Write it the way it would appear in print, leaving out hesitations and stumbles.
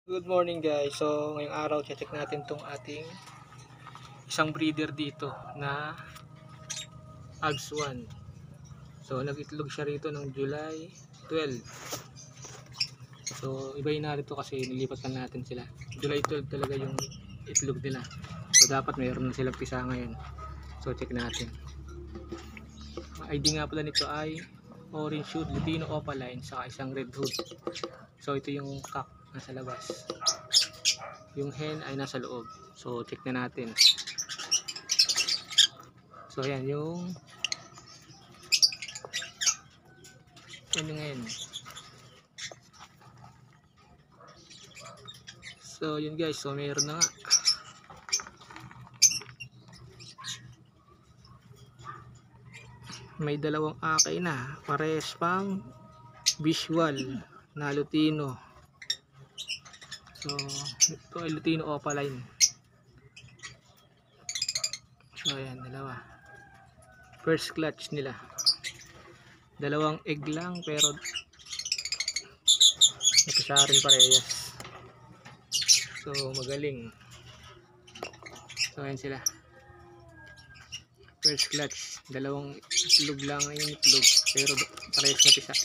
Good morning guys. So ngayong araw check natin tong ating isang breeder dito na AGS1. So nag-itlog siya rito ng July 12. So ibahin na rito kasi nilipat na natin sila. July 12 talaga yung itlog nila. So dapat mayroon na silang pisa ngayon. So check natin. Ang ID nga pala nito ay orange hood, Lutino opaline, saka isang red hood. So ito yung cock nasa labas. Yung hen ay nasa loob. So check na natin. So ayan yung hen. So yun guys, so meron na nga. May dalawang akay na, pares pang visual na Lutino. So ito ay Lutino opaline. So ayan, dalawa. First clutch nila. Dalawang egg lang pero napisa rin parehas. So magaling. So ayan sila. First clutch. Dalawang itlog lang yung itlog pero parehas napisa.